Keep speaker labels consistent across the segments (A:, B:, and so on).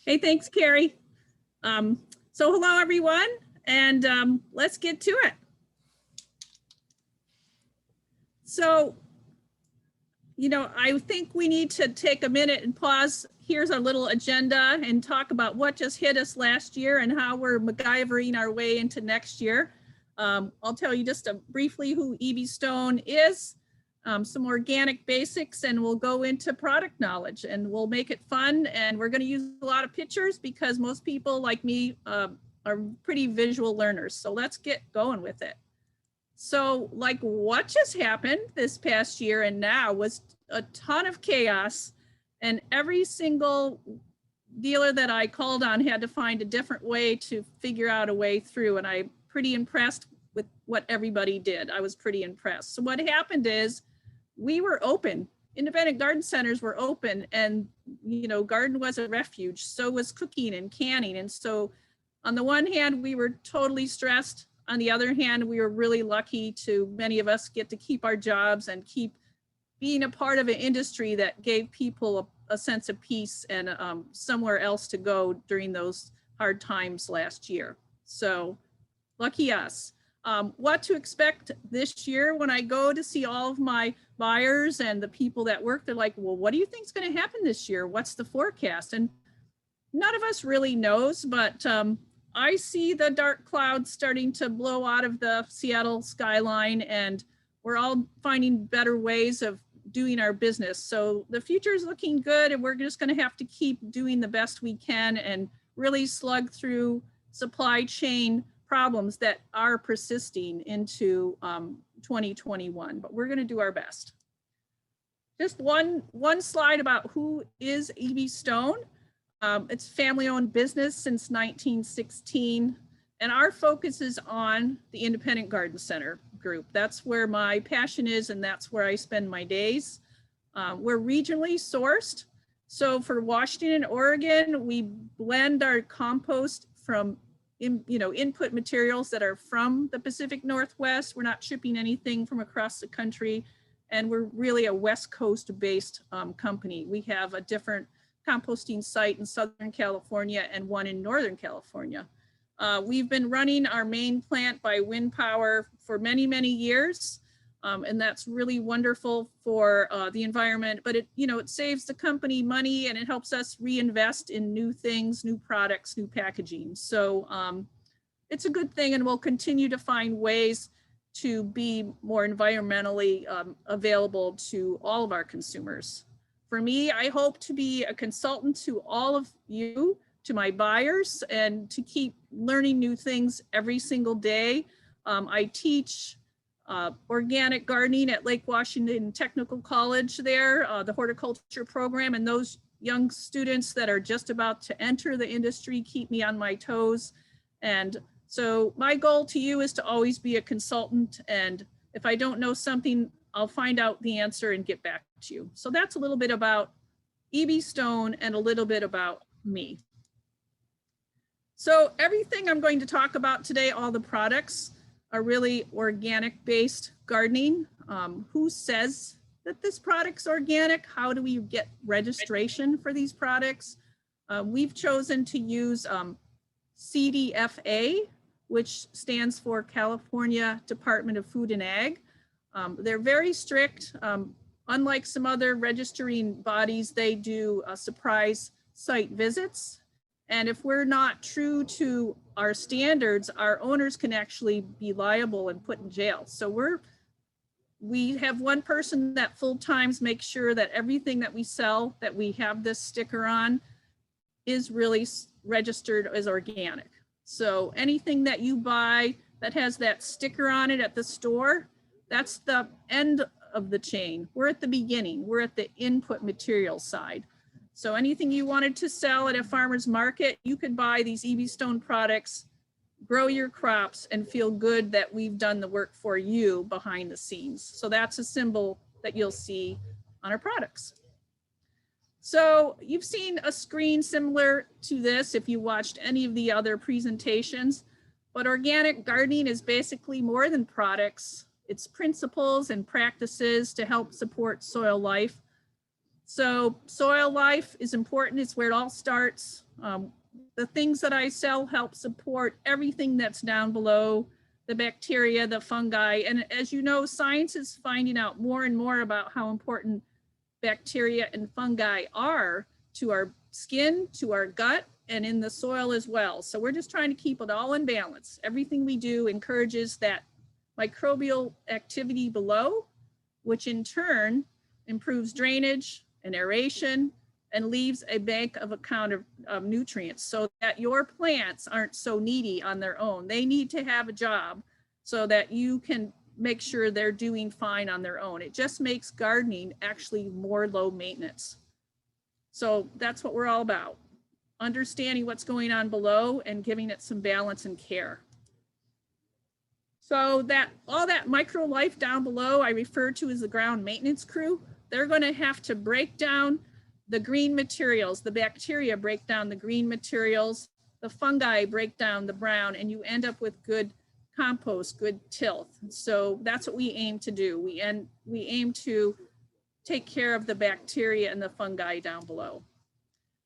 A: Hey, thanks, Carrie. So hello, everyone, and let's get to it. So, I think we need to take a minute and pause. Here's our little agenda and talk about what just hit us last year and how we're MacGyvering our way into next year. I'll tell you just briefly who E.B. Stone is, some organic basics, and we'll go into product knowledge, and we'll make it fun. And we're going to use a lot of pictures because most people like me are pretty visual learners. So let's get going with it. So like what just happened this past year and now was a ton of chaos, and every single dealer that I called on had to find a different way to figure out a way through. And I'm pretty impressed with what everybody did. I was pretty impressed. So what happened is we were open. Independent garden centers were open, and garden was a refuge. So was cooking and canning. And so on the one hand, we were totally stressed. On the other hand, we were really lucky to, many of us, get to keep our jobs and keep being a part of an industry that gave people a sense of peace and somewhere else to go during those hard times last year. So lucky us. What to expect this year when I go to see all of my buyers and the people that work, they're like, well, what do you think is going to happen this year? What's the forecast? And none of us really knows, but I see the dark clouds starting to blow out of the Seattle skyline, and we're all finding better ways of doing our business. So the future is looking good, and we're just going to have to keep doing the best we can and really slug through supply chain problems that are persisting into 2021, but we're going to do our best. Just one slide about who is E.B. Stone. It's family-owned business since 1916, and our focus is on the Independent Garden Center group. That's where my passion is, and that's where I spend my days. We're regionally sourced. So for Washington and Oregon, we blend our compost from input materials that are from the Pacific Northwest. We're not shipping anything from across the country, and we're really a West Coast-based company. We have a different composting site in Southern California and one in Northern California. We've been running our main plant by wind power for many, many years. And that's really wonderful for the environment, but it saves the company money, and it helps us reinvest in new things, new products, new packaging. So it's a good thing, and we'll continue to find ways to be more environmentally available to all of our consumers. For me, I hope to be a consultant to all of you, to my buyers, and to keep learning new things every single day. I teach organic gardening at Lake Washington Technical College there, the horticulture program, and those young students that are just about to enter the industry keep me on my toes. And so my goal to you is to always be a consultant, and if I don't know something, I'll find out the answer and get back to you. So that's a little bit about E.B. Stone and a little bit about me. So everything I'm going to talk about today, all the products, are really organic based gardening. Who says that this product's organic? How do we get registration for these products? We've chosen to use CDFA, which stands for California Department of Food and Ag. They're very strict. Unlike some other registering bodies, they do surprise site visits. And if we're not true to our standards, our owners can actually be liable and put in jail. So we have one person that full times makes sure that everything that we sell, that we have this sticker on, is really registered as organic. So anything that you buy that has that sticker on it at the store, that's the end of the chain. We're at the beginning. We're at the input material side. So anything you wanted to sell at a farmer's market, you could buy these E.B. Stone products, grow your crops, and feel good that we've done the work for you behind the scenes. So that's a symbol that you'll see on our products. So you've seen a screen similar to this if you watched any of the other presentations, but organic gardening is basically more than products. It's principles and practices to help support soil life. So soil life is important. It's where it all starts. The things that I sell help support everything that's down below, the bacteria, the fungi. And as you know, science is finding out more and more about how important bacteria and fungi are to our skin, to our gut, and in the soil as well. So we're just trying to keep it all in balance. Everything we do encourages that microbial activity below, which in turn improves drainage and aeration and leaves a bank of account of nutrients so that your plants aren't so needy on their own. They need to have a job so that you can make sure they're doing fine on their own. It just makes gardening actually more low maintenance. So that's what we're all about. Understanding what's going on below and giving it some balance and care. So that all that micro life down below I refer to as the ground maintenance crew. They're going to have to break down the green materials. The bacteria break down the green materials, the fungi break down the brown, and you end up with good compost, good tilth. So that's what we aim to do. We aim to take care of the bacteria and the fungi down below.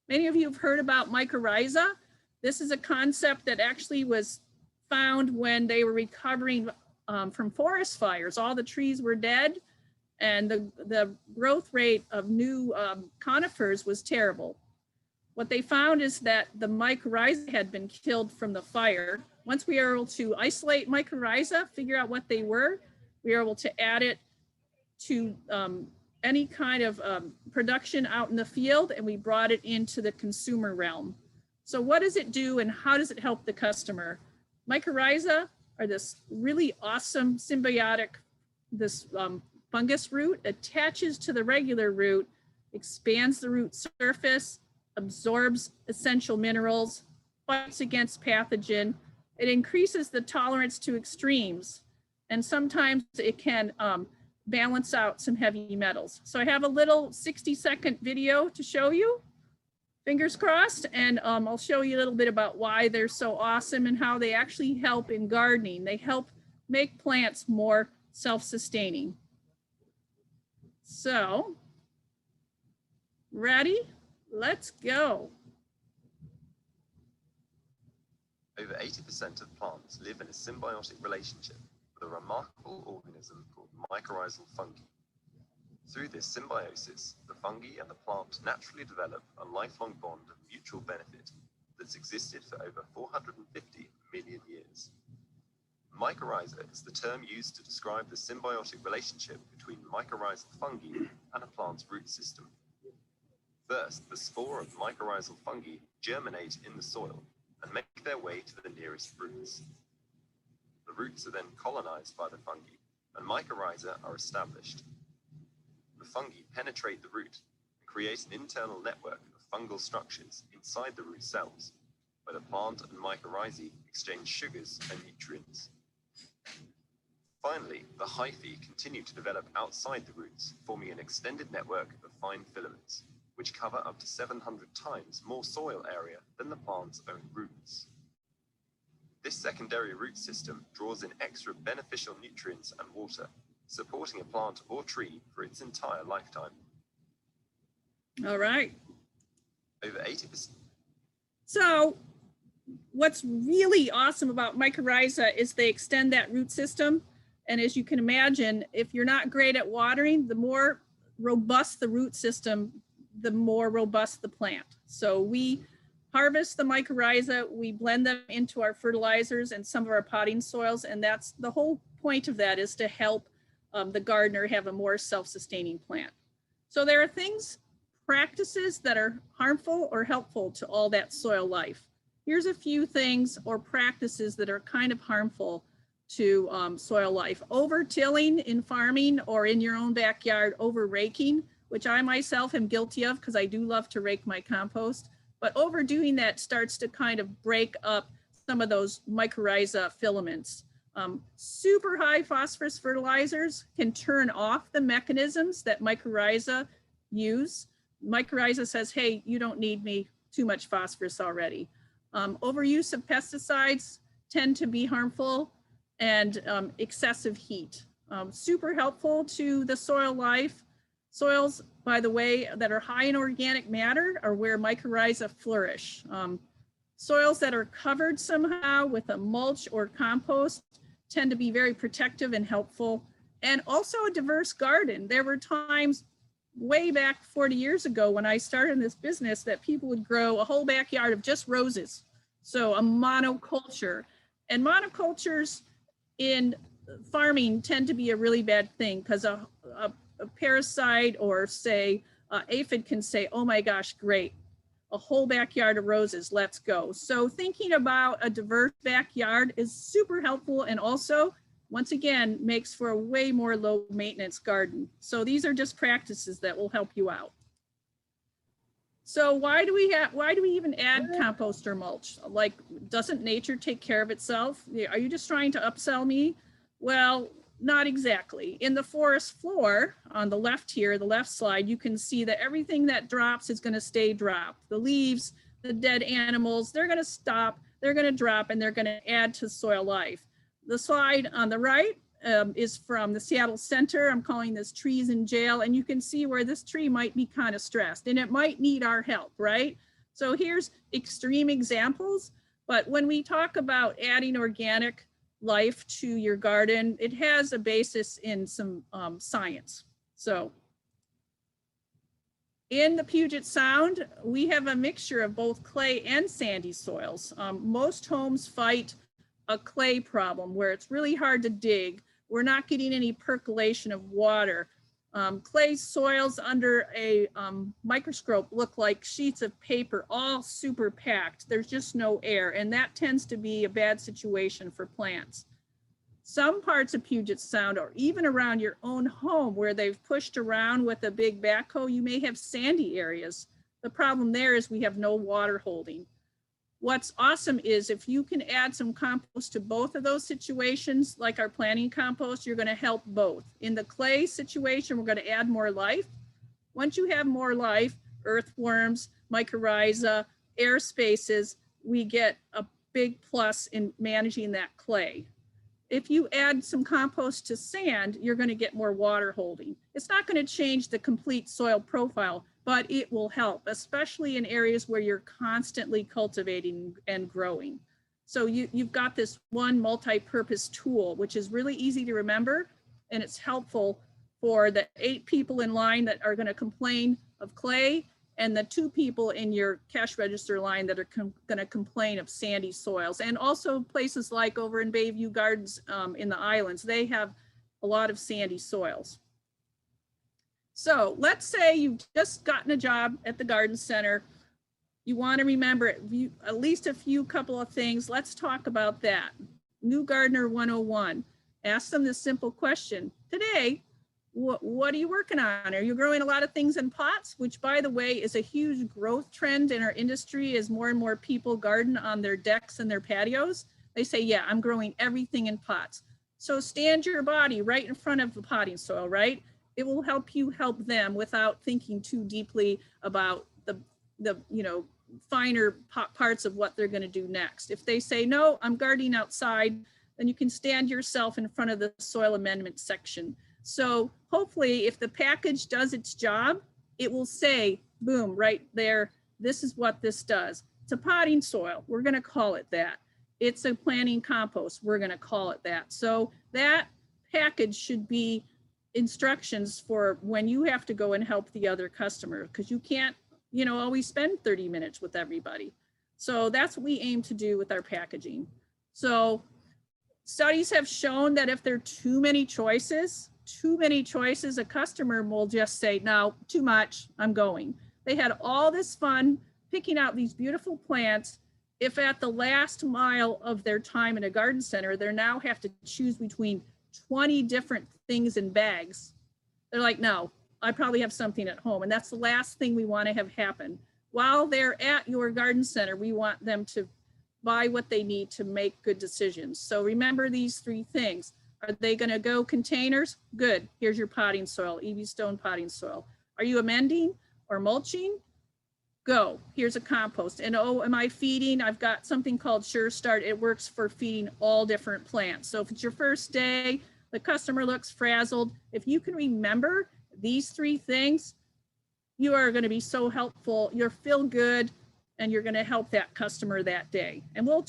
A: Many of you have heard about mycorrhiza. This is a concept that actually was found when they were recovering from forest fires. All the trees were dead and the growth rate of new conifers was terrible. What they found is that the mycorrhiza had been killed from the fire. Once we were able to isolate mycorrhiza, figure out what they were, we were able to add it to any kind of production out in the field, and we brought it into the consumer realm. So what does it do and how does it help the customer? Mycorrhiza are this really awesome symbiotic, this fungus root attaches to the regular root, expands the root surface, absorbs essential minerals, fights against pathogen. It increases the tolerance to extremes, and sometimes it can balance out some heavy metals. So I have a little 60-second video to show you, fingers crossed, and I'll show you a little bit about why they're so awesome and how they actually help in gardening. They help make plants more self-sustaining. So, ready? Let's go.
B: Over 80% of plants live in a symbiotic relationship with a remarkable organism called mycorrhizal fungi. Through this symbiosis, the fungi and the plant naturally develop a lifelong bond of mutual benefit that's existed for over 450 million years. Mycorrhiza is the term used to describe the symbiotic relationship between mycorrhizal fungi and a plant's root system. First, the spore of mycorrhizal fungi germinate in the soil and make their way to the nearest roots. The roots are then colonized by the fungi, and mycorrhiza are established. The fungi penetrate the root and create an internal network of fungal structures inside the root cells, where the plant and mycorrhizae exchange sugars and nutrients. Finally, the hyphae continue to develop outside the roots, forming an extended network of fine filaments, which cover up to 700 times more soil area than the plant's own roots. This secondary root system draws in extra beneficial nutrients and water, supporting a plant or tree for its entire lifetime.
A: All right.
B: Over 80%.
A: So what's really awesome about mycorrhiza is they extend that root system. And as you can imagine, if you're not great at watering, the more robust the root system, the more robust the plant. So we harvest the mycorrhiza, we blend them into our fertilizers and some of our potting soils. And that's the whole point of that, is to help the gardener have a more self-sustaining plant. So there are things, practices that are harmful or helpful to all that soil life. Here's a few things or practices that are kind of harmful to soil life. Over-tilling in farming or in your own backyard, over-raking, which I myself am guilty of because I do love to rake my compost. But overdoing that starts to kind of break up some of those mycorrhiza filaments. Super high phosphorus fertilizers can turn off the mechanisms that mycorrhiza use. Mycorrhiza says, hey, you don't need me, too much phosphorus already. Overuse of pesticides tend to be harmful, and excessive heat. Super helpful to the soil life. Soils, by the way, that are high in organic matter are where mycorrhiza flourish. Soils that are covered somehow with a mulch or compost tend to be very protective and helpful. And also a diverse garden. There were times way back 40 years ago when I started in this business that people would grow a whole backyard of just roses. So a monoculture. And monocultures in farming tend to be a really bad thing because a parasite or say aphid can say, oh my gosh, great, a whole backyard of roses, let's go. So thinking about a diverse backyard is super helpful, and also, once again, makes for a way more low maintenance garden. So these are just practices that will help you out. So why do we even add compost or mulch? Like, doesn't nature take care of itself? Are you just trying to upsell me? Well, not exactly. In the forest floor on the left here, the left slide, you can see that everything that drops is going to stay dropped. The leaves, the dead animals, they're going to stop, they're going to drop, and they're going to add to soil life. The slide on the right is from the Seattle Center. I'm calling this trees in jail, and you can see where this tree might be kind of stressed and it might need our help, right? So here's extreme examples, but when we talk about adding organic life to your garden, it has a basis in some science. So in the Puget Sound, we have a mixture of both clay and sandy soils. Most homes fight a clay problem where it's really hard to dig. We're not getting any percolation of water. Clay soils under a microscope look like sheets of paper, all super packed. There's just no air, and that tends to be a bad situation for plants. Some parts of Puget Sound, or even around your own home where they've pushed around with a big backhoe, you may have sandy areas. The problem there is we have no water holding. What's awesome is if you can add some compost to both of those situations, like our planting compost, you're going to help both. In the clay situation, we're going to add more life. Once you have more life, earthworms, mycorrhiza, air spaces, we get a big plus in managing that clay. If you add some compost to sand, you're going to get more water holding. It's not going to change the complete soil profile, but it will help, especially in areas where you're constantly cultivating and growing. So you've got this one multi-purpose tool, which is really easy to remember, and it's helpful for the 8 people in line that are going to complain of clay and the 2 people in your cash register line that are going to complain of sandy soils. And also places like over in Bayview Gardens in the islands, they have a lot of sandy soils. So let's say you've just gotten a job at the garden center. You want to remember at least a few couple of things. Let's talk about that. New Gardener 101. Ask them this simple question. Today, what are you working on? Are you growing a lot of things in pots? Which, by the way, is a huge growth trend in our industry as more and more people garden on their decks and their patios. They say, yeah, I'm growing everything in pots. So stand your body right in front of the potting soil, right? It will help you help them without thinking too deeply about the finer parts of what they're going to do next. If they say, no, I'm gardening outside, then you can stand yourself in front of the soil amendment section. So hopefully if the package does its job, it will say, boom, right there, this is what this does. It's a potting soil, we're going to call it that. It's a planting compost, we're going to call it that. So that package should be instructions for when you have to go and help the other customer, because you can't, always spend 30 minutes with everybody. So that's what we aim to do with our packaging. So studies have shown that if there are too many choices, a customer will just say, no, too much, I'm going. They had all this fun picking out these beautiful plants. If at the last mile of their time in a garden center, they now have to choose between 20 different things in bags, they're like, no, I probably have something at home. And that's the last thing we want to have happen. While they're at your garden center, we want them to buy what they need to make good decisions. So remember these 3 things. Are they going to go containers? Good. Here's your potting soil, EV Stone potting soil. Are you amending or mulching? Go. Here's a compost. And oh, am I feeding? I've got something called Sure Start. It works for feeding all different plants. So if it's your first day, the customer looks frazzled. If you can remember these 3 things, you are going to be so helpful. You're feel good, and you're going to help that customer that day. And we'll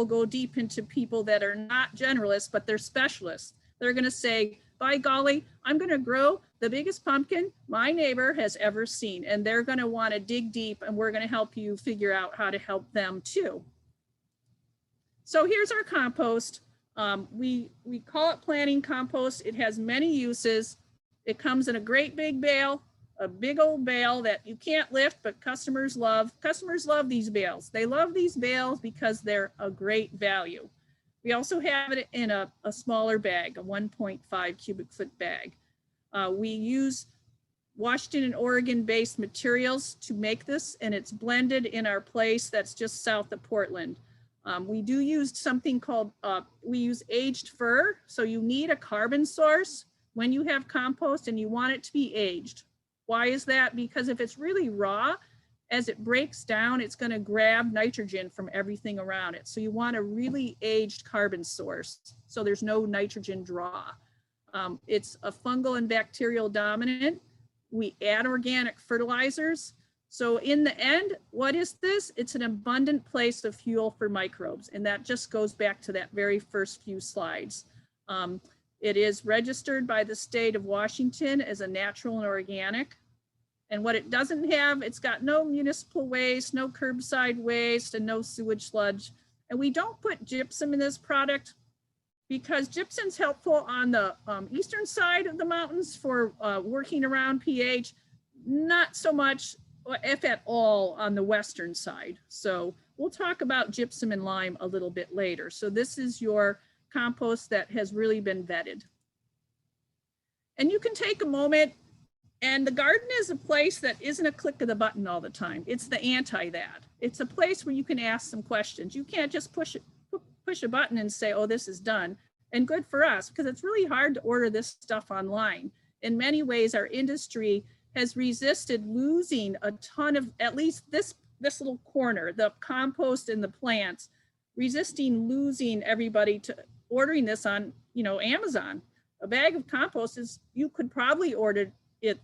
A: go deep into people that are not generalists, but they're specialists. They're going to say, by golly, I'm going to grow the biggest pumpkin my neighbor has ever seen. And they're going to want to dig deep, and we're going to help you figure out how to help them too. So here's our compost. We call it planting compost. It has many uses. It comes in a great big bale, a big old bale that you can't lift, but customers love. Customers love these bales. They love these bales because they're a great value. We also have it in a smaller bag, a 1.5 cubic foot bag. We use Washington and Oregon based materials to make this, and it's blended in our place that's just south of Portland. We do use something called, we use aged fir. So you need a carbon source when you have compost, and you want it to be aged. Why is that? Because if it's really raw, as it breaks down, it's going to grab nitrogen from everything around it. So you want a really aged carbon source, so there's no nitrogen draw. It's a fungal and bacterial dominant. We add organic fertilizers. So in the end, what is this? It's an abundant place of fuel for microbes. And that just goes back to that very first few slides. It is registered by the state of Washington as a natural and organic. And what it doesn't have, it's got no municipal waste, no curbside waste, and no sewage sludge. And we don't put gypsum in this product because gypsum's helpful on the eastern side of the mountains for working around pH, not so much, if at all, on the western side. So we'll talk about gypsum and lime a little bit later. So this is your compost that has really been vetted. And you can take a moment, and the garden is a place that isn't a click of the button all the time. It's the anti that. It's a place where you can ask some questions. You can't just push a button and say, oh, this is done. And good for us, because it's really hard to order this stuff online. In many ways, our industry has resisted losing a ton of, at least this little corner, the compost and the plants, resisting losing everybody to ordering this on, Amazon. A bag of compost you could probably order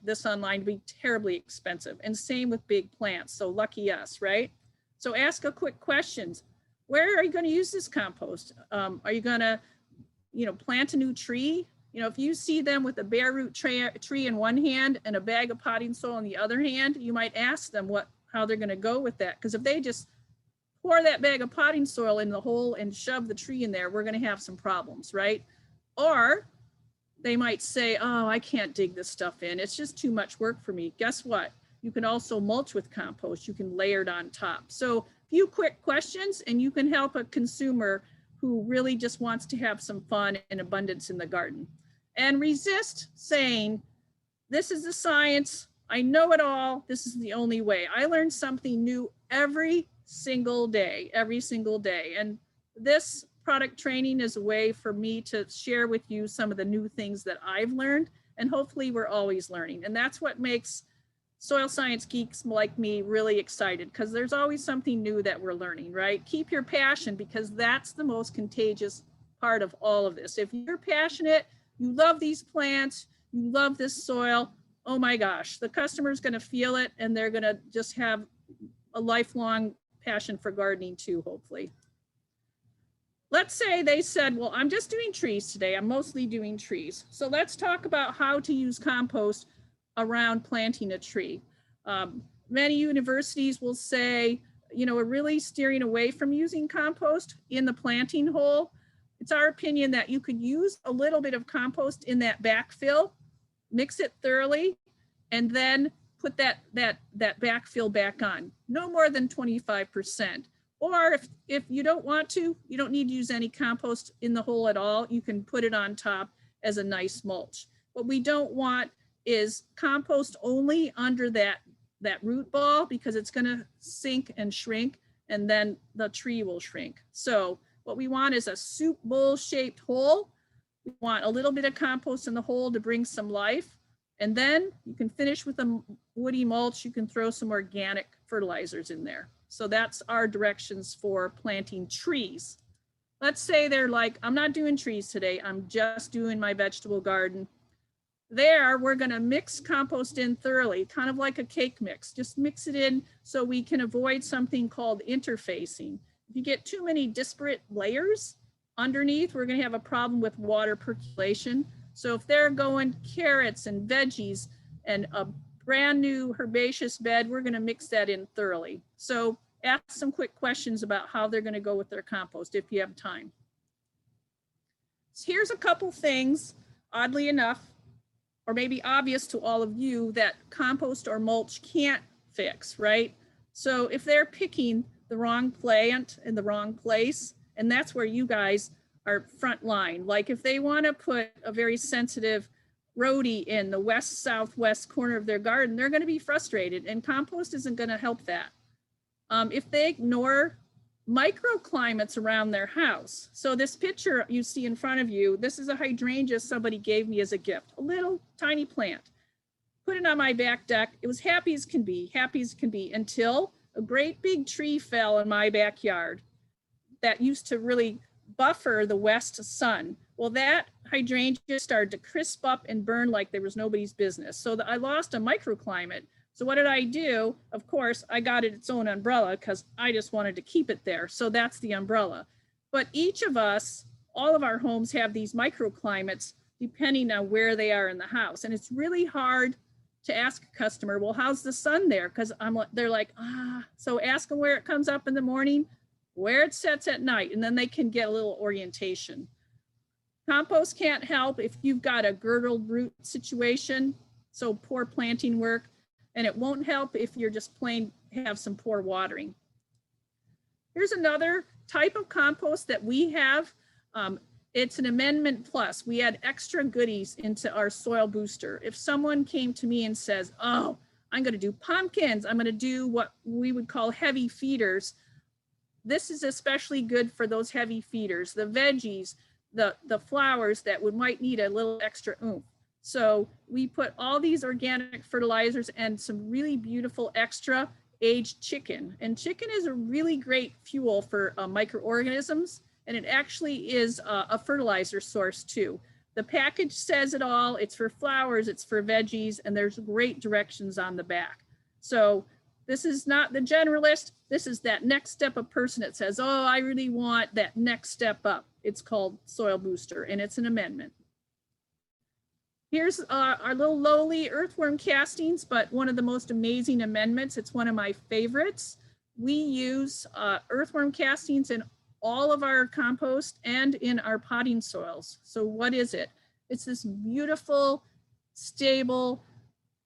A: this online to be terribly expensive, and same with big plants. So lucky us, right? So ask a quick questions. Where are you going to use this compost? Are you going to, plant a new tree? If you see them with a bare root tree in one hand and a bag of potting soil in the other hand, you might ask them how they're going to go with that. Because if they just pour that bag of potting soil in the hole and shove the tree in there, we're going to have some problems, right? Or they might say, oh, I can't dig this stuff in. It's just too much work for me. Guess what? You can also mulch with compost. You can layer it on top. So a few quick questions, and you can help a consumer who really just wants to have some fun and abundance in the garden. And resist saying, this is the science. I know it all. This is the only way. I learn something new every single day. And this product training is a way for me to share with you some of the new things that I've learned, and hopefully we're always learning. And that's what makes soil science geeks like me really excited, because there's always something new that we're learning, right? Keep your passion, because that's the most contagious part of all of this. If you're passionate, you love these plants, you love this soil, oh my gosh, the customer's going to feel it, and they're going to just have a lifelong passion for gardening too, hopefully. Let's say they said, well, I'm just doing trees today. I'm mostly doing trees. So let's talk about how to use compost around planting a tree. Many universities will say, we're really steering away from using compost in the planting hole. It's our opinion that you could use a little bit of compost in that backfill, mix it thoroughly, and then put that backfill back on. No more than 25%. Or if you don't want to, you don't need to use any compost in the hole at all. You can put it on top as a nice mulch. What we don't want is compost only under that root ball, because it's going to sink and shrink, and then the tree will shrink. So what we want is a soup bowl shaped hole. We want a little bit of compost in the hole to bring some life. And then you can finish with a woody mulch. You can throw some organic fertilizers in there. So that's our directions for planting trees. Let's say they're like, I'm not doing trees today. I'm just doing my vegetable garden. There, we're gonna mix compost in thoroughly, kind of like a cake mix. Just mix it in so we can avoid something called interfacing. If you get too many disparate layers underneath, we're gonna have a problem with water percolation. So if they're going carrots and veggies and a brand new herbaceous bed, we're gonna mix that in thoroughly. So ask some quick questions about how they're gonna go with their compost if you have time. So here's a couple things, oddly enough, or maybe obvious to all of you, that compost or mulch can't fix, right? So if they're picking the wrong plant in the wrong place, and that's where you guys are front line. Like if they want to put a very sensitive rhodie in the west southwest corner of their garden, they're going to be frustrated, and compost isn't going to help that. If they ignore microclimates around their house. So this picture you see in front of you, this is a hydrangea somebody gave me as a gift, a little tiny plant. Put it on my back deck. It was happy as can be, until a great big tree fell in my backyard that used to really buffer the west sun. Well, that hydrangea started to crisp up and burn like there was nobody's business. So I lost a microclimate. So what did I do? Of course, I got it its own umbrella because I just wanted to keep it there. So that's the umbrella. But each of us, all of our homes have these microclimates depending on where they are in the house. And it's really hard to ask a customer, well, how's the sun there? Because they're like, so ask them where it comes up in the morning, where it sets at night, and then they can get a little orientation. Compost can't help if you've got a girdled root situation, so poor planting work. And it won't help if you're just plain have some poor watering. Here's another type of compost that we have. It's an amendment plus. We add extra goodies into our soil booster. If someone came to me and says, oh, I'm gonna do pumpkins, I'm gonna do what we would call heavy feeders. This is especially good for those heavy feeders, the veggies, the flowers that might need a little extra oomph. So we put all these organic fertilizers and some really beautiful extra aged chicken. And chicken is a really great fuel for microorganisms. And it actually is a fertilizer source too. The package says it all. It's for flowers, it's for veggies, and there's great directions on the back. So this is not the generalist. This is that next step of person that says, oh, I really want that next step up. It's called Soil Booster, and it's an amendment. Here's our little lowly earthworm castings, but one of the most amazing amendments. It's one of my favorites. We use earthworm castings in all of our compost and in our potting soils. So what is it? It's this beautiful, stable,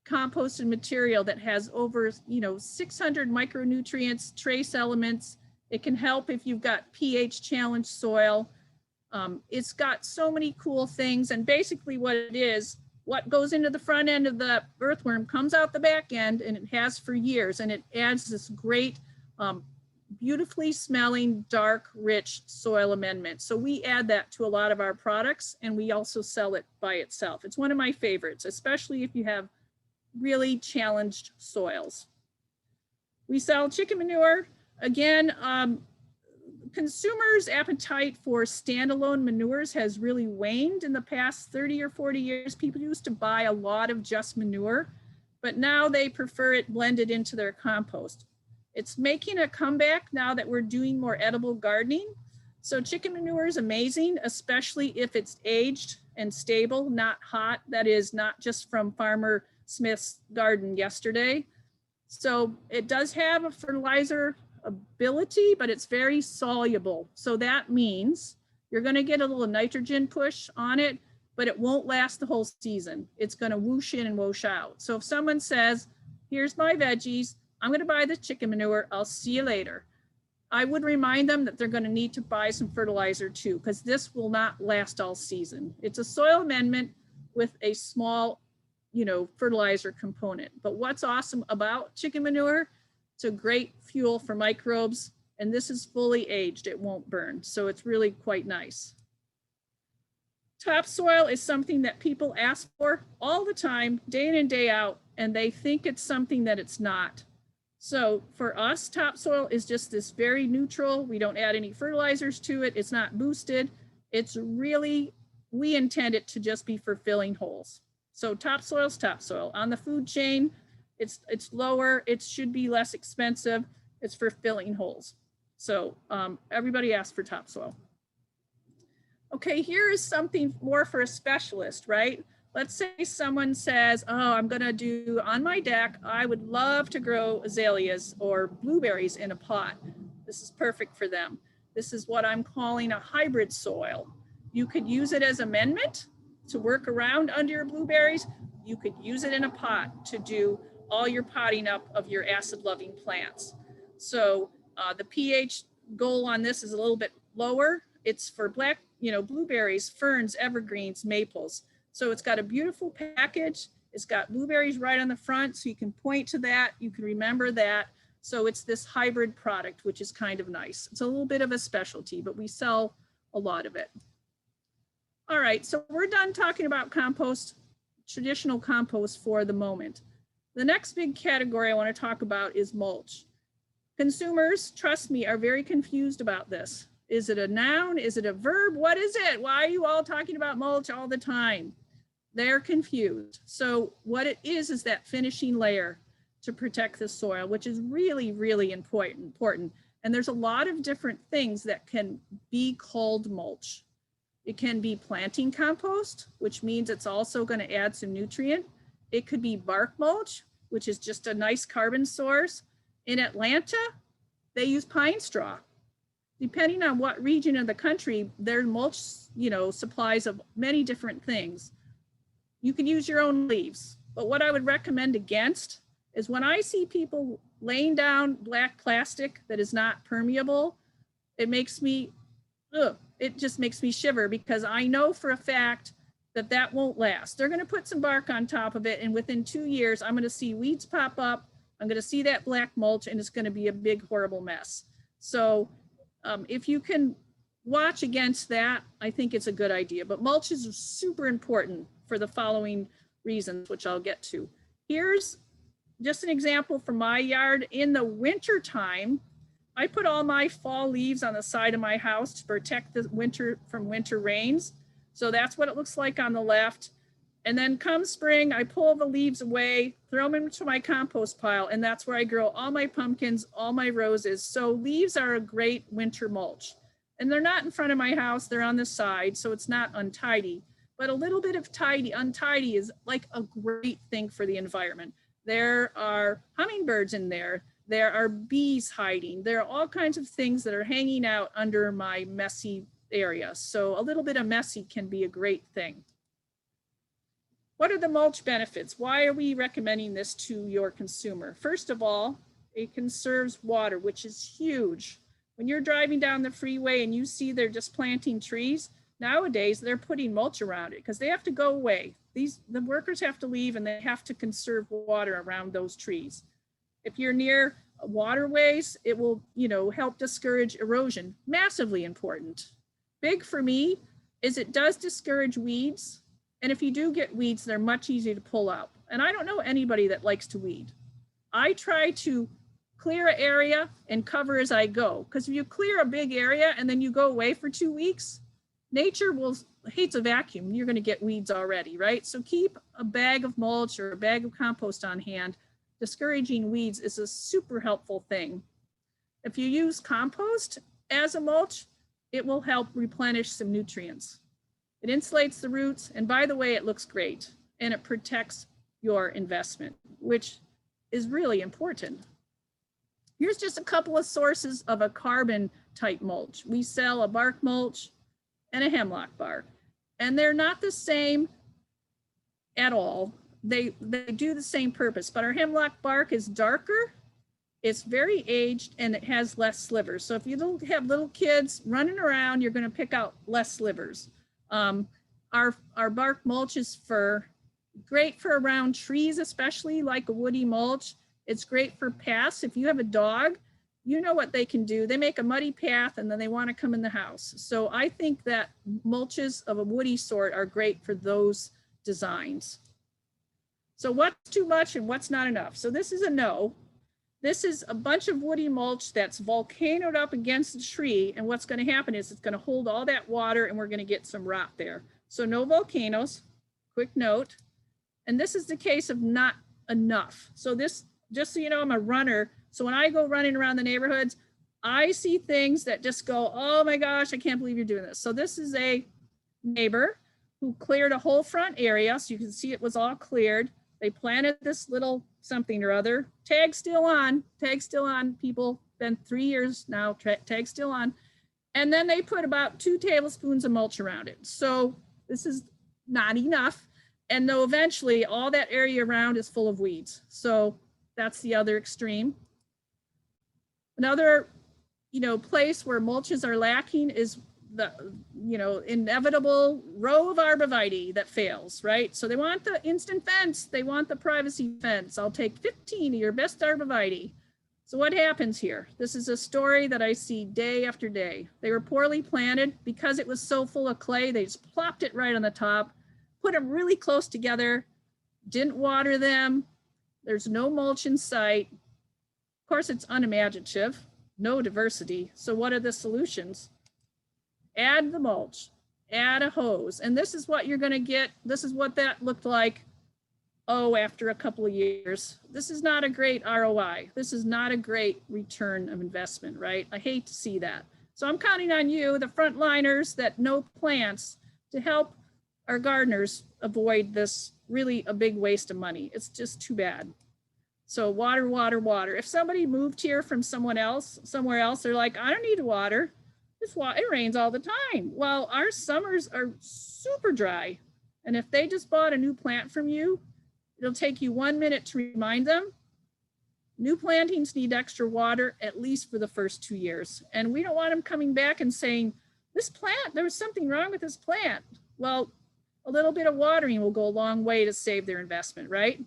A: composted material that has over 600 micronutrients, trace elements. It can help if you've got pH challenged soil. It's got so many cool things, and basically what it is, what goes into the front end of the earthworm comes out the back end, and it has for years, and it adds this great, beautifully smelling, dark, rich soil amendment. So we add that to a lot of our products, and we also sell it by itself. It's one of my favorites, especially if you have really challenged soils. We sell chicken manure. Again, consumers' appetite for standalone manures has really waned in the past 30 or 40 years. People used to buy a lot of just manure, but now they prefer it blended into their compost. It's making a comeback now that we're doing more edible gardening. So chicken manure is amazing, especially if it's aged and stable, not hot. That is not just from Farmer Smith's garden yesterday. So it does have a fertilizer ability, but it's very soluble. So that means you're going to get a little nitrogen push on it, but it won't last the whole season. It's going to whoosh in and whoosh out. So if someone says, here's my veggies, I'm going to buy the chicken manure, I'll see you later, I would remind them that they're going to need to buy some fertilizer too, because this will not last all season. It's a soil amendment with a small, fertilizer component. But what's awesome about chicken manure, it's a great fuel for microbes, and this is fully aged. It won't burn. So it's really quite nice. Topsoil is something that people ask for all the time, day in and day out, and they think it's something that it's not. So for us, topsoil is just this very neutral. We don't add any fertilizers to it. It's not boosted. It's really, we intend it to just be for filling holes. So topsoil's topsoil. On the food chain, it's lower. It should be less expensive. It's for filling holes. So everybody asks for topsoil. Okay, here is something more for a specialist, right? Let's say someone says, oh, I'm gonna do on my deck, I would love to grow azaleas or blueberries in a pot. This is perfect for them. This is what I'm calling a hybrid soil. You could use it as amendment to work around under your blueberries. You could use it in a pot to do all your potting up of your acid-loving plants. So the pH goal on this is a little bit lower. It's for black, blueberries, ferns, evergreens, maples. So it's got a beautiful package. It's got blueberries right on the front, so you can point to that. You can remember that. So it's this hybrid product, which is kind of nice. It's a little bit of a specialty, but we sell a lot of it. All right, so we're done talking about compost, traditional compost for the moment. The next big category I want to talk about is mulch. Consumers, trust me, are very confused about this. Is it a noun? Is it a verb? What is it? Why are you all talking about mulch all the time? They're confused. So what it is that finishing layer to protect the soil, which is really, really important. And there's a lot of different things that can be called mulch. It can be planting compost, which means it's also going to add some nutrient. It could be bark mulch, which is just a nice carbon source. In Atlanta, they use pine straw. Depending on what region of the country, their mulch, supplies of many different things. You can use your own leaves. But what I would recommend against is when I see people laying down black plastic that is not permeable, it makes me, it just makes me shiver, because I know for a fact that that won't last. They're going to put some bark on top of it, and within 2 years, I'm going to see weeds pop up. I'm going to see that black mulch, and it's going to be a big, horrible mess. So if you can watch against that, I think it's a good idea. But mulch is super important for the following reasons, which I'll get to. Here's just an example from my yard. In the winter time, I put all my fall leaves on the side of my house to protect the winter from winter rains. So that's what it looks like on the left. And then come spring, I pull the leaves away, throw them into my compost pile, and that's where I grow all my pumpkins, all my roses. So leaves are a great winter mulch. And they're not in front of my house, they're on the side, so it's not untidy. But a little bit of untidy is like a great thing for the environment. There are hummingbirds in there. There are bees hiding. There are all kinds of things that are hanging out under my messy area. So a little bit of messy can be a great thing. What are the mulch benefits? Why are we recommending this to your consumer? First of all, it conserves water, which is huge. When you're driving down the freeway and you see they're just planting trees, nowadays they're putting mulch around it because they have to go away. The workers have to leave, and they have to conserve water around those trees. If you're near waterways, it will, help discourage erosion. Massively important. Big for me is it does discourage weeds. And if you do get weeds, they're much easier to pull out. And I don't know anybody that likes to weed. I try to clear an area and cover as I go. Because if you clear a big area and then you go away for 2 weeks, nature hates a vacuum. You're going to get weeds already, right? So keep a bag of mulch or a bag of compost on hand. Discouraging weeds is a super helpful thing. If you use compost as a mulch, it will help replenish some nutrients. It insulates the roots, and by the way, it looks great, and it protects your investment, which is really important. Here's just a couple of sources of a carbon type mulch. We sell a bark mulch and a hemlock bark, and they're not the same at all. They do the same purpose, but our hemlock bark is darker, it's very aged, and it has less slivers. So if you don't have little kids running around, you're going to pick out less slivers. Our bark mulch is great for around trees, especially like a woody mulch. It's great for paths. If you have a dog, you know what they can do. They make a muddy path and then they want to come in the house. So I think that mulches of a woody sort are great for those designs. So what's too much and what's not enough? So this is a no. This is a bunch of woody mulch that's volcanoed up against the tree. And what's going to happen is it's going to hold all that water and we're going to get some rot there. So no volcanoes. Quick note. And this is the case of not enough. So this, just so you know, I'm a runner. So when I go running around the neighborhoods, I see things that just go, oh my gosh, I can't believe you're doing this. So this is a neighbor who cleared a whole front area. So you can see it was all cleared. They planted this little something or other. Tag still on, people. Been 3 years now, tag still on. And then they put about 2 tablespoons of mulch around it. So this is not enough. And though eventually all that area around is full of weeds. So that's the other extreme. Another, place where mulches are lacking is the, inevitable row of arborvitae that fails, right? So they want the instant fence. They want the privacy fence. I'll take 15 of your best arborvitae. So what happens here? This is a story that I see day after day. They were poorly planted because it was so full of clay. They just plopped it right on the top, put them really close together, didn't water them. There's no mulch in sight. Of course, it's unimaginative, no diversity. So what are the solutions? Add the mulch, add a hose. And this is what you're going to get. This is what that looked like. Oh, after a couple of years. This is not a great ROI. This is not a great return of investment, right? I hate to see that. So I'm counting on you, the frontliners that know plants, to help our gardeners avoid this really a big waste of money. It's just too bad. So water, water, water. If somebody moved here from somewhere else, they're like, I don't need to water. It rains all the time. Well, our summers are super dry. And if they just bought a new plant from you, it'll take you 1 minute to remind them. New plantings need extra water, at least for the first 2 years. And we don't want them coming back and saying, this plant, there was something wrong with this plant. Well, a little bit of watering will go a long way to save their investment, right?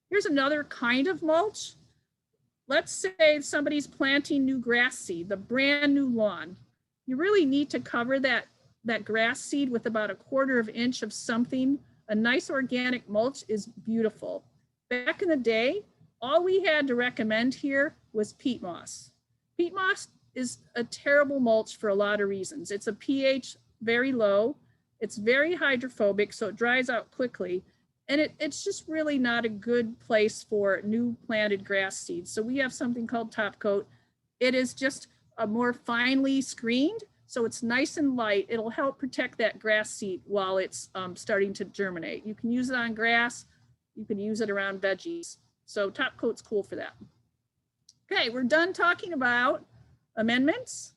A: Here's another kind of mulch. Let's say somebody's planting new grass seed, the brand new lawn. You really need to cover that grass seed with about 1/4 inch of something. A nice organic mulch is beautiful. Back in the day, all we had to recommend here was peat moss. Peat moss is a terrible mulch for a lot of reasons. It's a pH very low. It's very hydrophobic, so it dries out quickly. And it's just really not a good place for new planted grass seeds. So we have something called top coat. It is just a more finely screened, so it's nice and light. It'll help protect that grass seed while it's starting to germinate. You can use it on grass. You can use it around veggies. So top coat's cool for that. Okay, we're done talking about amendments.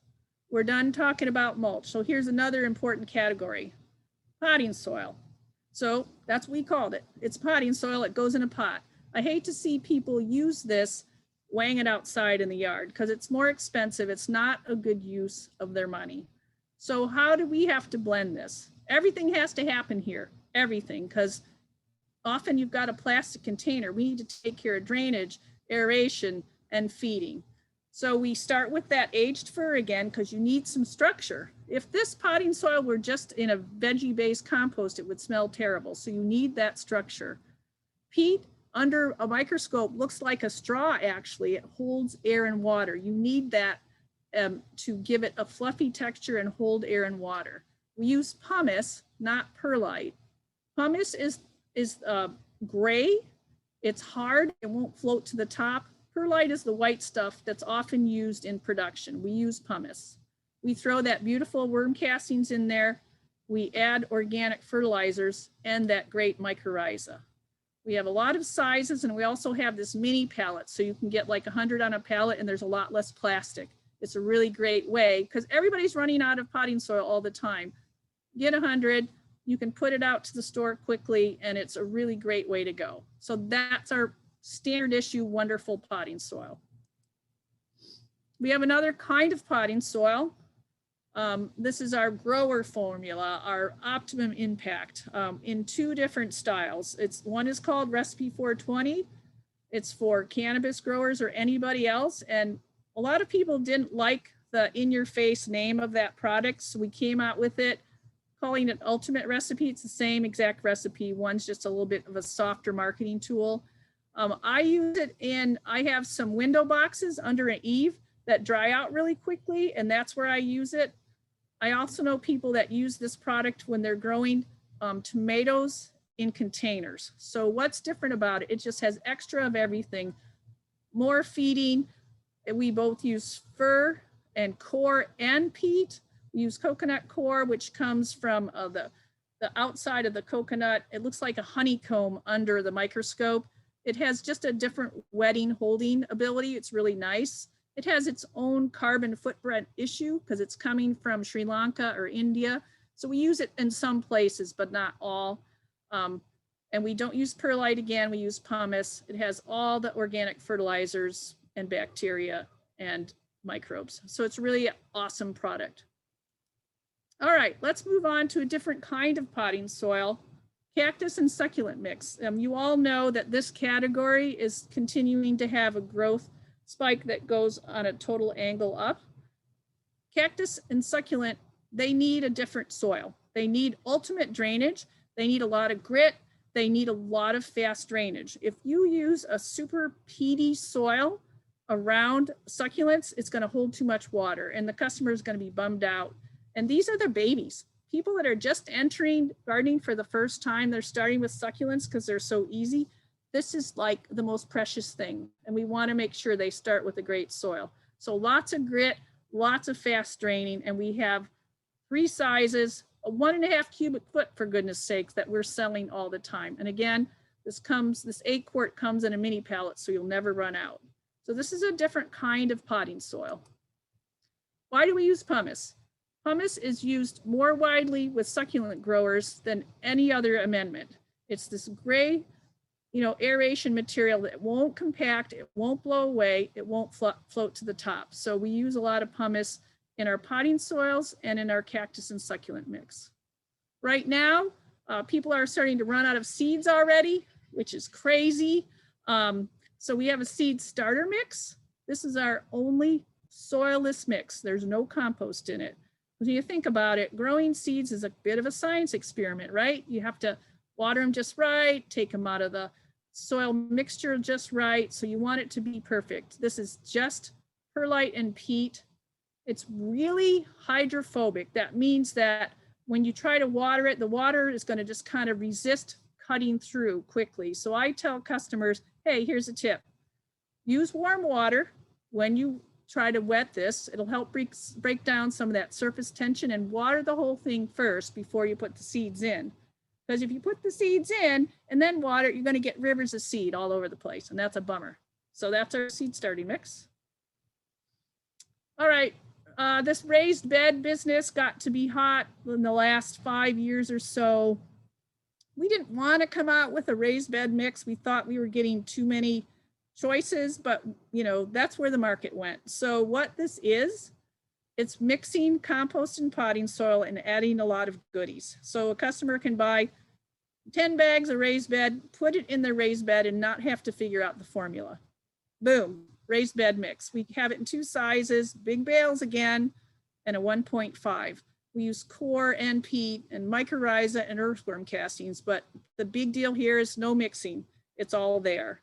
A: We're done talking about mulch. So here's another important category, potting soil. So that's what we called it. It's potting soil. It goes in a pot. I hate to see people use this, weighing it outside in the yard, because it's more expensive. It's not a good use of their money. So how do we have to blend this? Everything has to happen here, everything, because often you've got a plastic container. We need to take care of drainage, aeration, and feeding. So we start with that aged fir again, because you need some structure. If this potting soil were just in a veggie-based compost, it would smell terrible. So you need that structure. Peat under a microscope looks like a straw, actually. It holds air and water. You need that to give it a fluffy texture and hold air and water. We use pumice, not perlite. Pumice is gray. It's hard. It won't float to the top. Perlite is the white stuff that's often used in production. We use pumice. We throw that beautiful worm castings in there. We add organic fertilizers and that great mycorrhiza. We have a lot of sizes, and we also have this mini pallet, so you can get like 100 on a pallet, and there's a lot less plastic. It's a really great way, because everybody's running out of potting soil all the time. Get 100, you can put it out to the store quickly, and it's a really great way to go. So that's our standard issue, wonderful potting soil. We have another kind of potting soil. This is our grower formula, our optimum impact, in 2 different styles. One is called Recipe 420. It's for cannabis growers or anybody else. And a lot of people didn't like the in-your-face name of that product, so we came out with it, calling it Ultimate Recipe. It's the same exact recipe. One's just a little bit of a softer marketing tool. I use it I have some window boxes under an eave that dry out really quickly, and that's where I use it. I also know people that use this product when they're growing tomatoes in containers. So what's different about it? It just has extra of everything, more feeding. We both use fir and core and peat. We use coconut core, which comes from the outside of the coconut. It looks like a honeycomb under the microscope. It has just a different wetting holding ability. It's really nice. It has its own carbon footprint issue because it's coming from Sri Lanka or India. So we use it in some places, but not all. And we don't use perlite again, we use pumice. It has all the organic fertilizers and bacteria and microbes. So it's really an awesome product. All right, let's move on to a different kind of potting soil, cactus and succulent mix. You all know that this category is continuing to have a growth spike that goes on a total angle up. Cactus and succulent, they need a different soil. They need ultimate drainage. They need a lot of grit. They need a lot of fast drainage. If you use a super peaty soil around succulents, it's going to hold too much water and the customer is going to be bummed out. And these are the babies. People that are just entering gardening for the first time, they're starting with succulents because they're so easy. This is like the most precious thing. And we want to make sure they start with a great soil. So lots of grit, lots of fast draining, and we have 3 sizes, a 1.5 cubic foot, for goodness sakes, that we're selling all the time. And again, this 8 quart comes in a mini pallet, so you'll never run out. So this is a different kind of potting soil. Why do we use pumice? Pumice is used more widely with succulent growers than any other amendment. It's this gray, aeration material that won't compact, it won't blow away, it won't float to the top. So we use a lot of pumice in our potting soils and in our cactus and succulent mix. Right now, people are starting to run out of seeds already, which is crazy. So we have a seed starter mix. This is our only soilless mix. There's no compost in it. When you think about it, growing seeds is a bit of a science experiment, right? You have to water them just right, take them out of the soil mixture just right. So you want it to be perfect. This is just perlite and peat. It's really hydrophobic. That means that when you try to water it, the water is going to just kind of resist cutting through quickly. So I tell customers, hey, here's a tip. Use warm water when you try to wet this. It'll help break down some of that surface tension, and water the whole thing first before you put the seeds in. Because if you put the seeds in and then water, you're going to get rivers of seed all over the place, and that's a bummer. So that's our seed starting mix. All right. This raised bed business got to be hot in the last 5 years or so. We didn't want to come out with a raised bed mix. We thought we were getting too many choices, but that's where the market went. So what this is, it's mixing compost and potting soil and adding a lot of goodies. So a customer can buy 10 bags of raised bed, put it in their raised bed and not have to figure out the formula. Boom. Raised bed mix. We have it in 2 sizes, big bales again, and a 1.5. We use core and peat and mycorrhiza and earthworm castings, but the big deal here is no mixing. It's all there.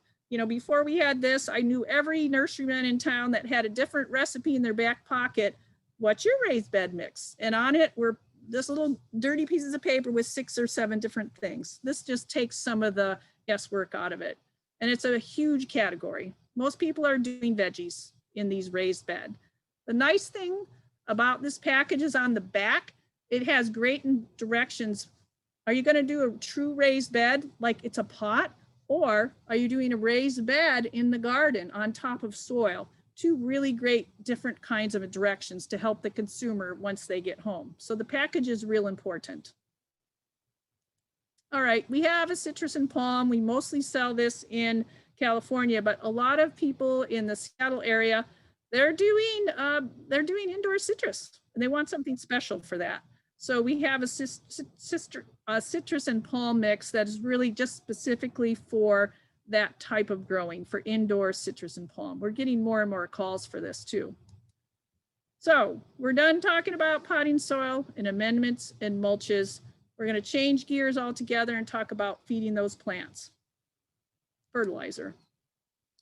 A: Before we had this, I knew every nurseryman in town that had a different recipe in their back pocket. What's your raised bed mix? And on it were this little dirty pieces of paper with 6 or 7 different things. This just takes some of the guesswork out of it. And it's a huge category. Most people are doing veggies in these raised bed. The nice thing about this package is on the back, it has great directions. Are you going to do a true raised bed like it's a pot? Or are you doing a raised bed in the garden on top of soil? 2 really great different kinds of directions to help the consumer once they get home. So the package is real important. All right, we have a citrus and palm. We mostly sell this in California, but a lot of people in the Seattle area, they're doing indoor citrus, and they want something special for that. So we have a citrus and palm mix that is really just specifically for that type of growing, for indoor citrus and palm. We're getting more and more calls for this too. So we're done talking about potting soil and amendments and mulches. We're going to change gears altogether and talk about feeding those plants. Fertilizer.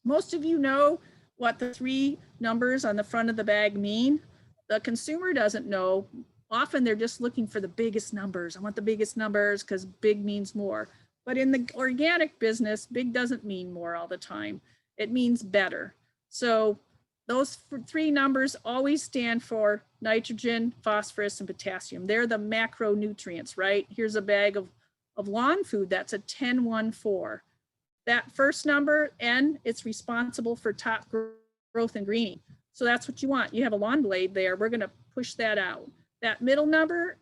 A: Most of you know what the 3 numbers on the front of the bag mean. The consumer doesn't know. Often they're just looking for the biggest numbers. I want the biggest numbers because big means more. But in the organic business, big doesn't mean more all the time. It means better. So those three numbers always stand for nitrogen, phosphorus, and potassium. They're the macronutrients, right? Here's a bag of lawn food. That's a 10-1-4. That first number, N, it's responsible for top growth and greening. So that's what you want. You have a lawn blade there. We're going to push that out. That middle number,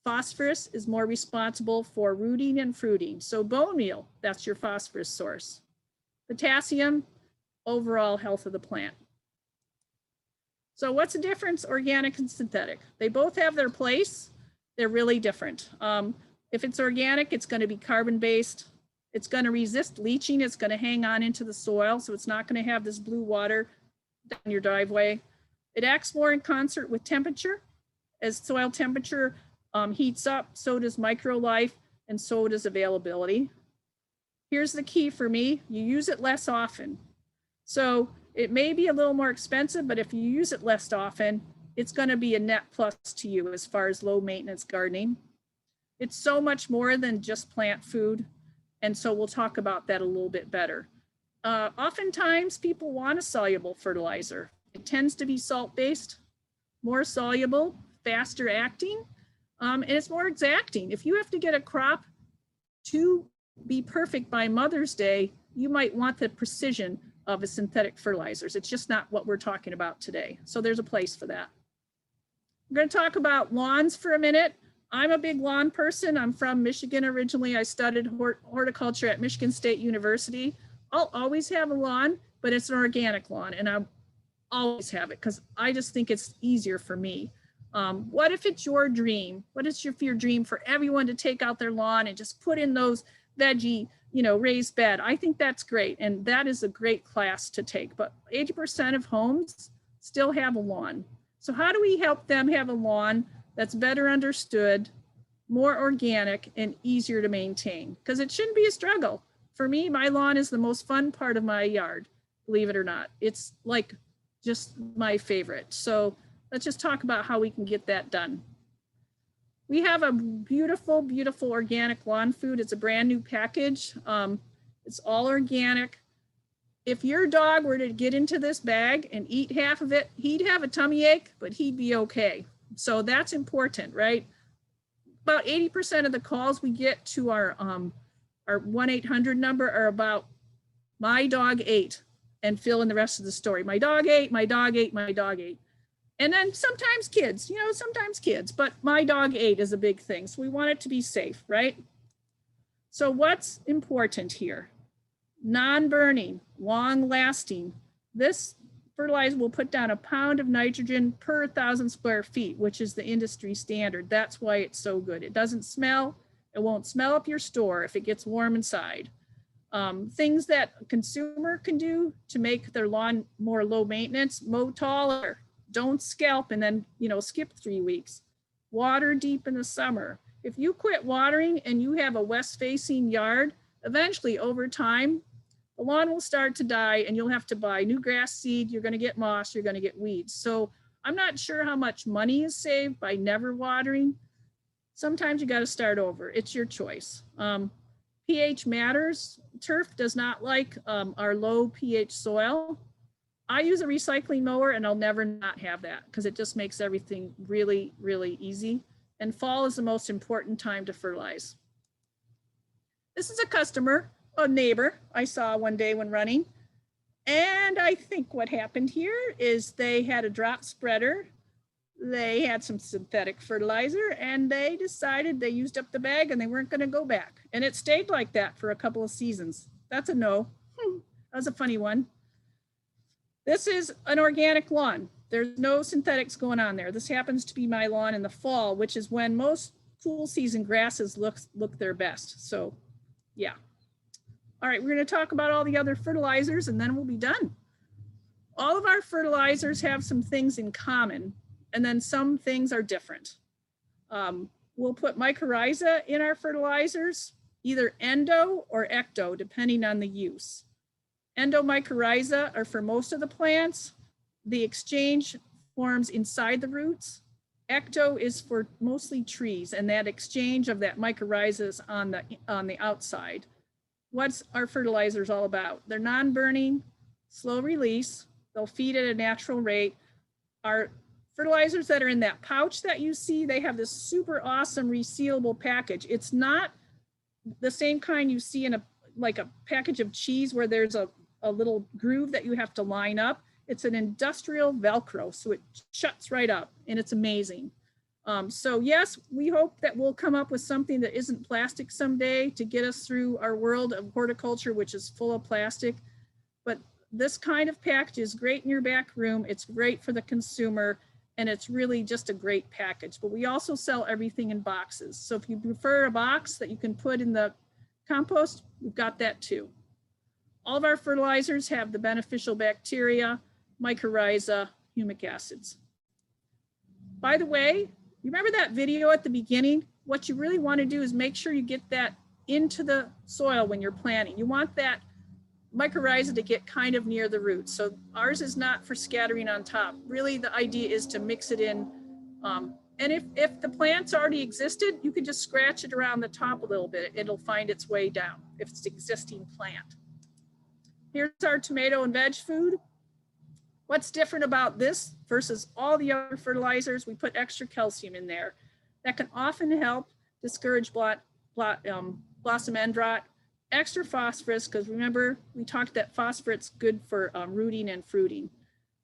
A: phosphorus, is more responsible for rooting and fruiting. So bone meal, that's your phosphorus source. Potassium, overall health of the plant. So what's the difference, organic and synthetic? They both have their place. They're really different. If it's organic, it's going to be carbon-based. It's going to resist leaching. It's going to hang on into the soil, so it's not going to have this blue water down your driveway. It acts more in concert with temperature. As soil temperature heats up, so does microlife, and so does availability. Here's the key for me. You use it less often. So it may be a little more expensive, but if you use it less often, it's going to be a net plus to you as far as low maintenance gardening. It's so much more than just plant food. And so we'll talk about that a little bit better. Oftentimes people want a soluble fertilizer. It tends to be salt-based, more soluble, faster acting, and it's more exacting. If you have to get a crop to be perfect by Mother's Day, you might want the precision of a synthetic fertilizers. It's just not what we're talking about today. So there's a place for that. We're going to talk about lawns for a minute. I'm a big lawn person. I'm from Michigan originally. I studied horticulture at Michigan State University. I'll always have a lawn, but it's an organic lawn, and I'll always have it because I just think it's easier for me. What if it's your dream? What is your dream for everyone to take out their lawn and just put in those veggie, raised bed? I think that's great. And that is a great class to take, but 80% of homes still have a lawn. So how do we help them have a lawn that's better understood, more organic, and easier to maintain? Because it shouldn't be a struggle. For me, my lawn is the most fun part of my yard, believe it or not. It's like just my favorite. So let's just talk about how we can get that done. We have a beautiful, beautiful organic lawn food. It's a brand new package. It's all organic. If your dog were to get into this bag and eat half of it, he'd have a tummy ache, but he'd be okay. So that's important, right? About 80% of the calls we get to our 1-800 number are about my dog ate, and fill in the rest of the story. My dog ate, my dog ate, my dog ate. And then sometimes kids, but my dog ate is a big thing. So we want it to be safe, right? So what's important here? Non-burning, long-lasting. This fertilizer will put down 1 pound of nitrogen per 1,000 square feet, which is the industry standard. That's why it's so good. It doesn't smell. It won't smell up your store if it gets warm inside. Things that a consumer can do to make their lawn more low maintenance: mow taller, don't scalp and then, skip 3 weeks. Water deep in the summer. If you quit watering and you have a west-facing yard, eventually over time, the lawn will start to die and you'll have to buy new grass seed. You're going to get moss, you're going to get weeds. So I'm not sure how much money is saved by never watering. Sometimes you got to start over. It's your choice. pH matters. Turf does not like our low pH soil. I use a recycling mower and I'll never not have that because it just makes everything really, really easy. And fall is the most important time to fertilize. This is a customer, a neighbor I saw one day when running. And I think what happened here is they had a drop spreader. They had some synthetic fertilizer and they decided they used up the bag and they weren't going to go back. And it stayed like that for a couple of seasons. That's a no. That was a funny one. This is an organic lawn. There's no synthetics going on there. This happens to be my lawn in the fall, which is when most cool season grasses look their best. So yeah. All right, we're going to talk about all the other fertilizers and then we'll be done. All of our fertilizers have some things in common and then some things are different. We'll put mycorrhiza in our fertilizers, either endo or ecto, depending on the use. Endomycorrhiza are for most of the plants. The exchange forms inside the roots. Ecto is for mostly trees, and that exchange of that mycorrhiza is on the outside. what's our fertilizers all about? They're non-burning, slow release. They'll feed at a natural rate. Our fertilizers that are in that pouch that you see, they have this super awesome resealable package. It's not the same kind you see in like a package of cheese where there's a little groove that you have to line up. It's an industrial Velcro, so it shuts right up, and it's amazing. So yes, we hope that we'll come up with something that isn't plastic someday to get us through our world of horticulture, which is full of plastic. But this kind of package is great in your back room. It's great for the consumer, and it's really just a great package. But we also sell everything in boxes. So if you prefer a box that you can put in the compost, we've got that too. All of our fertilizers have the beneficial bacteria, mycorrhiza, humic acids. By the way, you remember that video at the beginning? What you really want to do is make sure you get that into the soil when you're planting. You want that mycorrhiza to get kind of near the roots. So ours is not for scattering on top. Really, the idea is to mix it in. And if the plant's already existed, you can just scratch it around the top a little bit. It'll find its way down if it's an existing plant. Here's our tomato and veg food. What's different about this versus all the other fertilizers? We put extra calcium in there. That can often help discourage blossom end rot. Extra phosphorus, because remember, we talked that phosphorus good for rooting and fruiting.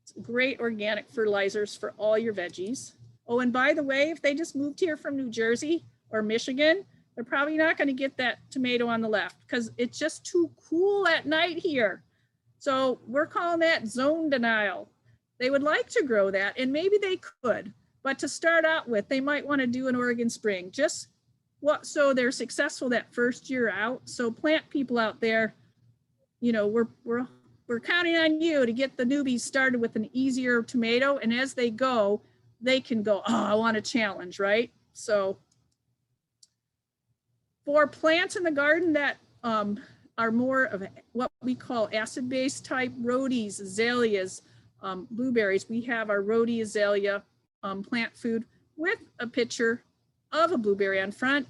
A: It's great organic fertilizers for all your veggies. Oh, and by the way, if they just moved here from New Jersey or Michigan, they're probably not going to get that tomato on the left because it's just too cool at night here. So we're calling that zone denial. They would like to grow that, and maybe they could, but to start out with, they might want to do an Oregon Spring, just so they're successful that first year out. So plant people out there, you know, we're counting on you to get the newbies started with an easier tomato, and as they go, they can go, oh, I want a challenge, right? So for plants in the garden that are more of what we call acid-based type, rhodies, azaleas, blueberries, we have our rhodie azalea plant food with a picture of a blueberry on front.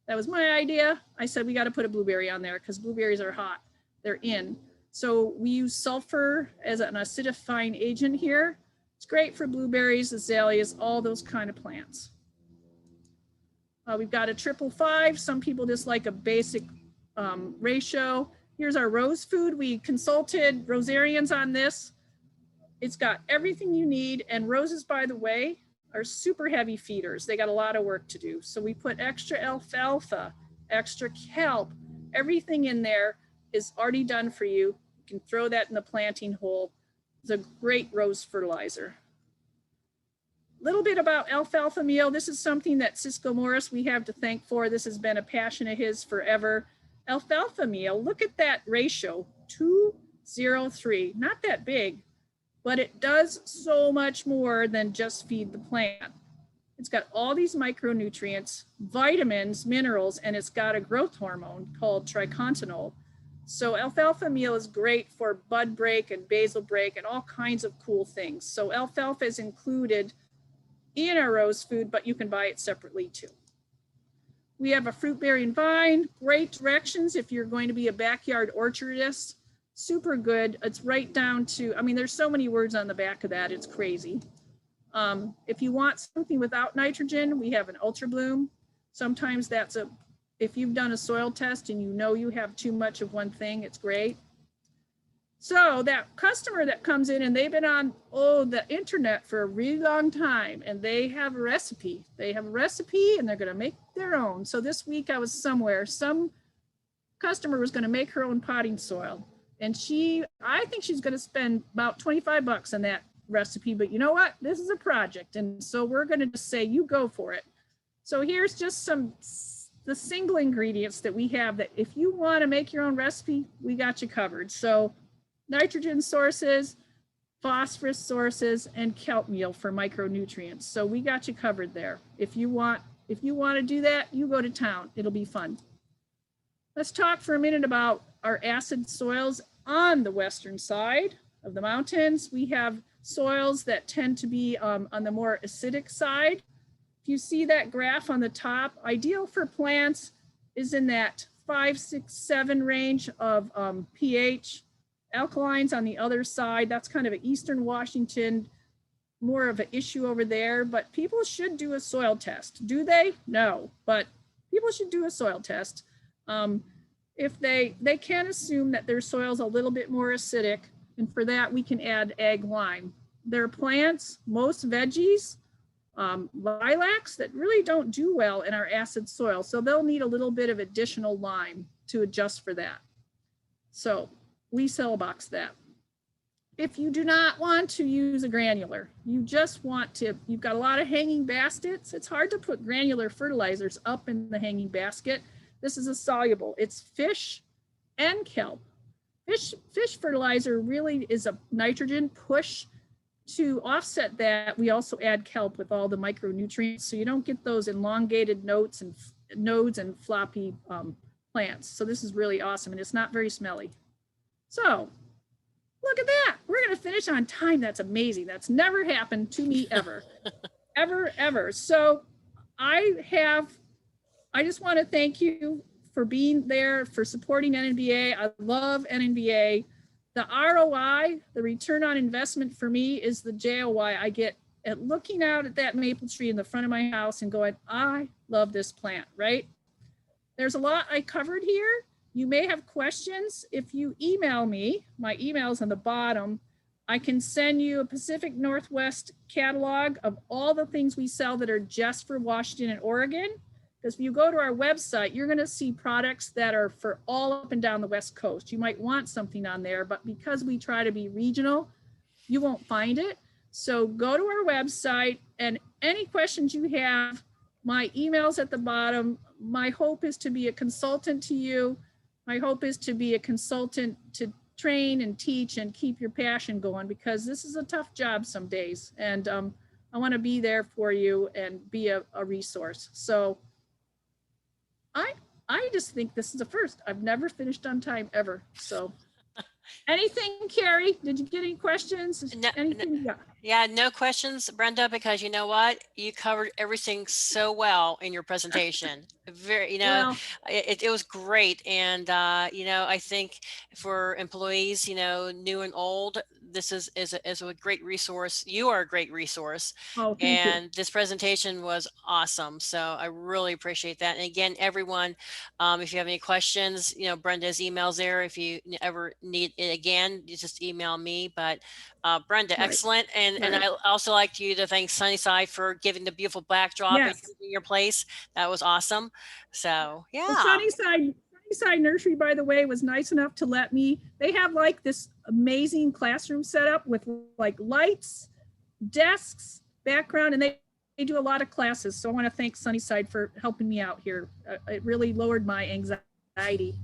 A: That was my idea. I said we got to put a blueberry on there because blueberries are hot. They're in. So we use sulfur as an acidifying agent here. It's great for blueberries, azaleas, all those kind of plants. We've got a 555. Some people just like a basic ratio. Here's our rose food. We consulted rosarians on this. It's got everything you need. And roses, by the way, are super heavy feeders. They got a lot of work to do. So we put extra alfalfa, extra kelp, everything in there is already done for you. You can throw that in the planting hole. It's a great rose fertilizer. Little bit about alfalfa meal. This is something that Cisco Morris we have to thank for. This has been a passion of his forever. Alfalfa meal, look at that ratio, 2:0:3, not that big, but it does so much more than just feed the plant. It's got all these micronutrients, vitamins, minerals, and it's got a growth hormone called tricontinol. So alfalfa meal is great for bud break and basal break and all kinds of cool things. So alfalfa is included in our rose food, but you can buy it separately too. We have a fruit bearing vine, great directions if you're going to be a backyard orchardist, super good. It's right down to, I mean, there's so many words on the back of that, it's crazy. If you want something without nitrogen, we have an ultra bloom. Sometimes that's if you've done a soil test and you know you have too much of one thing, it's great. So that customer that comes in and they've been on the internet for a really long time and they have a recipe. They have a recipe and they're going to make their own. So this week I was somewhere, some customer was going to make her own potting soil. And I think she's going to spend about 25 bucks on that recipe. But you know what? This is a project. And so we're going to just say, you go for it. So here's just the single ingredients that we have that if you want to make your own recipe, we got you covered. So nitrogen sources, phosphorus sources, and kelp meal for micronutrients. So we got you covered there. If you want to do that, you go to town. It'll be fun. Let's talk for a minute about our acid soils on the western side of the mountains. We have soils that tend to be on the more acidic side. If you see that graph on the top, ideal for plants is in that 5, 6, 7 range of pH. Alkalines on the other side, that's kind of an Eastern Washington, more of an issue over there, but people should do a soil test. Do they? No, but people should do a soil test. If they can assume that their soil's a little bit more acidic, and for that we can add ag lime. There are plants, most veggies, lilacs that really don't do well in our acid soil, so they'll need a little bit of additional lime to adjust for that. So we cell box that. If you do not want to use a granular, you just want to, you've got a lot of hanging baskets. It's hard to put granular fertilizers up in the hanging basket. This is a soluble. It's fish and kelp. Fish fertilizer really is a nitrogen push. To offset that, we also add kelp with all the micronutrients, so you don't get those elongated nodes and floppy plants. So this is really awesome, and it's not very smelly. So look at that. We're going to finish on time. That's amazing. That's never happened to me ever, ever. So I just want to thank you for being there, for supporting NNBA. I love NNBA. The ROI, the return on investment for me, is the JOY I get at looking out at that maple tree in the front of my house and going, I love this plant, right? There's a lot I covered here. You may have questions. If you email me, my email's on the bottom, I can send you a Pacific Northwest catalog of all the things we sell that are just for Washington and Oregon. Because if you go to our website, you're going to see products that are for all up and down the West Coast. You might want something on there, but because we try to be regional, you won't find it. So go to our website, and any questions you have, my email's at the bottom. My hope is to be a consultant to you. My hope is to be a consultant to train and teach and keep your passion going, because this is a tough job some days. And I want to be there for you and be a resource. So I just think this is a first. I've never finished on time ever. So anything, Carrie? Did you get any questions?
C: No,
A: anything?
C: Yeah, no questions, Brenda, because you know what? You covered everything so well in your presentation. Very,
A: Well,
C: it was great. And, I think for employees, new and old, this is a great resource. You are a great resource.
A: oh, thank you.
C: And this presentation was awesome. So I really appreciate that. And again, everyone, if you have any questions, Brenda's email's there. If you ever need it again, you just email me. But Brenda,
A: Right.
C: excellent. And
A: Right.
C: I also like you to thank Sunnyside for giving the beautiful backdrop and
A: Yes.
C: your place. That was awesome. So yeah.
A: The Sunnyside Nursery, by the way, was nice enough to let me, they have like this amazing classroom setup with like lights, desks, background, and they do a lot of classes. So I want to thank Sunnyside for helping me out here. It really lowered my anxiety.